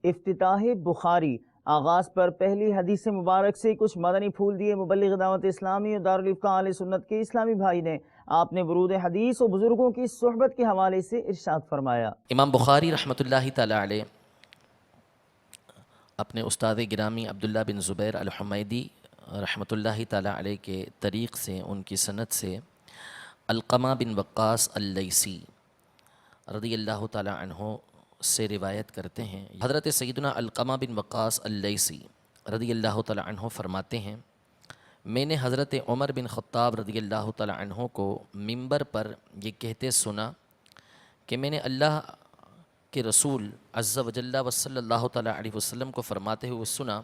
افتتاح بخاری آغاز پر پہلی حدیث مبارک سے کچھ مدنی پھول دیے مبلغ دعوت اسلامی اور دارالفتاح اہل سنت کے اسلامی بھائی نے آپ نے ورود حدیث اور بزرگوں کی صحبت کے حوالے سے ارشاد فرمایا۔ امام بخاری رحمۃ اللہ تعالی علیہ اپنے استاد گرامی عبداللہ بن زبیر الحمیدی رحمۃ اللہ تعالی علیہ کے طریق سے، ان کی سند سے علقمہ بن وقاص اللیثی رضی اللہ تعالی عنہ سے روایت کرتے ہیں۔ حضرت سیدنا علقمہ بن وقاص اللیثی رضی اللہ تعالی عنہ فرماتے ہیں، میں نے حضرت عمر بن خطاب رضی اللہ تعالی عنہ کو منبر پر یہ کہتے سنا کہ میں نے اللہ کے رسول عز و جل و صلی اللہ تعالی علیہ وسلم کو فرماتے ہوئے سنا،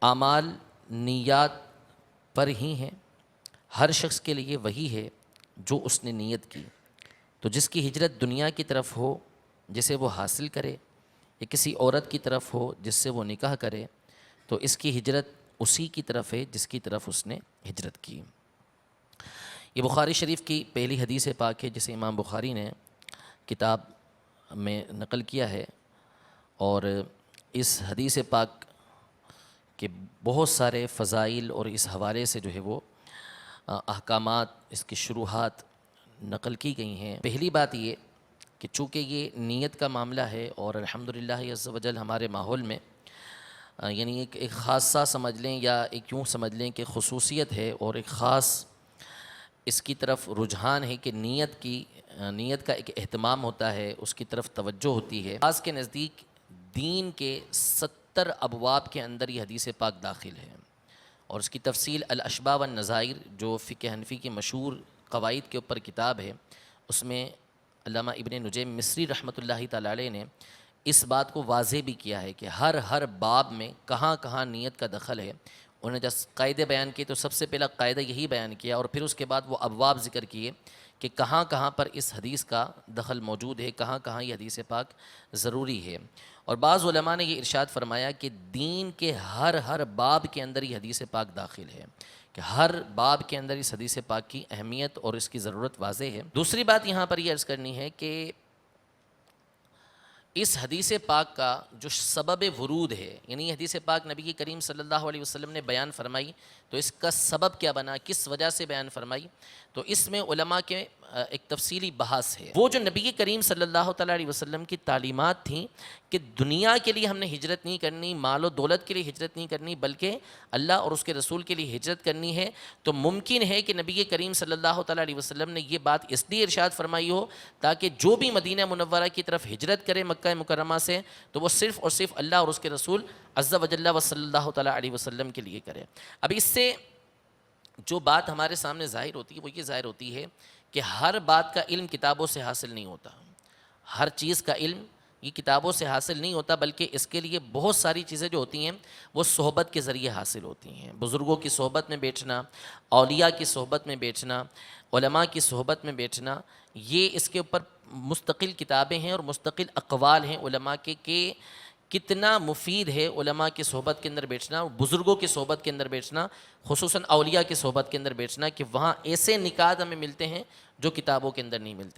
اعمال نیات پر ہی ہیں، ہر شخص کے لیے وہی ہے جو اس نے نیت کی، تو جس کی ہجرت دنیا کی طرف ہو جسے وہ حاصل کرے، یا کسی عورت کی طرف ہو جس سے وہ نکاح کرے، تو اس کی ہجرت اسی کی طرف ہے جس کی طرف اس نے ہجرت کی۔ یہ بخاری شریف کی پہلی حدیث پاک ہے جسے امام بخاری نے کتاب میں نقل کیا ہے، اور اس حدیث پاک کے بہت سارے فضائل اور اس حوالے سے جو ہے وہ احکامات، اس کی شروحات نقل کی گئی ہیں۔ پہلی بات یہ کہ چونکہ یہ نیت کا معاملہ ہے، اور الحمدللہ عز و جل ہمارے ماحول میں یعنی ایک خاصہ سمجھ لیں یا ایک یوں سمجھ لیں کہ خصوصیت ہے، اور ایک خاص اس کی طرف رجحان ہے کہ نیت کا ایک اہتمام ہوتا ہے، اس کی طرف توجہ ہوتی ہے۔ بعض کے نزدیک دین کے 70 ابواب کے اندر یہ حدیث پاک داخل ہے، اور اس کی تفصیل الاشباہ والنظائر جو فقہ حنفی کی مشہور قواعد کے اوپر کتاب ہے، اس میں علامہ ابن نجیم مصری رحمۃ اللہ تعالی علیہ نے اس بات کو واضح بھی کیا ہے کہ ہر باب میں کہاں کہاں نیت کا دخل ہے۔ انہوں نے جب قاعدے بیان کیے تو سب سے پہلا قاعدہ یہی بیان کیا، اور پھر اس کے بعد وہ ابواب ذکر کیے کہ کہاں کہاں پر اس حدیث کا دخل موجود ہے، کہاں کہاں یہ حدیث پاک ضروری ہے۔ اور بعض علماء نے یہ ارشاد فرمایا کہ دین کے ہر باب کے اندر یہ حدیث پاک داخل ہے، کہ ہر باب کے اندر اس حدیث پاک کی اہمیت اور اس کی ضرورت واضح ہے۔ دوسری بات یہاں پر یہ عرض کرنی ہے کہ اس حدیث پاک کا جو سبب ورود ہے، یعنی حدیث پاک نبی کریم صلی اللہ علیہ وسلم نے بیان فرمائی، تو اس کا سبب کیا بنا، کس وجہ سے بیان فرمائی، تو اس میں علماء کے ایک تفصیلی بحث ہے۔ وہ جو نبی کریم صلی اللہ تعالیٰ علیہ وسلم کی تعلیمات تھیں کہ دنیا کے لیے ہم نے ہجرت نہیں کرنی، مال و دولت کے لیے ہجرت نہیں کرنی، بلکہ اللہ اور اس کے رسول کے لیے ہجرت کرنی ہے، تو ممکن ہے کہ نبی کریم صلی اللہ تعالیٰ علیہ وسلم نے یہ بات اس لیے ارشاد فرمائی ہو تاکہ جو بھی مدینہ منورہ کی طرف ہجرت کرے مکہ مکرمہ سے، تو وہ صرف اور صرف اللہ اور اس کے رسول عز و جل و صلی اللہ تعالیٰ علیہ وسلم کے لیے کرے۔ اب اس سے جو بات ہمارے سامنے ظاہر ہوتی ہے وہ یہ ظاہر ہوتی ہے کہ ہر بات کا علم کتابوں سے حاصل نہیں ہوتا، ہر چیز کا علم یہ کتابوں سے حاصل نہیں ہوتا، بلکہ اس کے لیے بہت ساری چیزیں جو ہوتی ہیں وہ صحبت کے ذریعے حاصل ہوتی ہیں۔ بزرگوں کی صحبت میں بیٹھنا، اولیاء کی صحبت میں بیٹھنا، علماء کی صحبت میں بیٹھنا، یہ اس کے اوپر مستقل کتابیں ہیں اور مستقل اقوال ہیں علماء کے کہ کتنا مفید ہے علماء کی صحبت کے اندر بیٹھنا، بزرگوں کی صحبت کے اندر بیٹھنا، خصوصاً اولیاء کی صحبت کے اندر بیٹھنا، کہ وہاں ایسے نکات ہمیں ملتے ہیں جو کتابوں کے اندر نہیں ملتے۔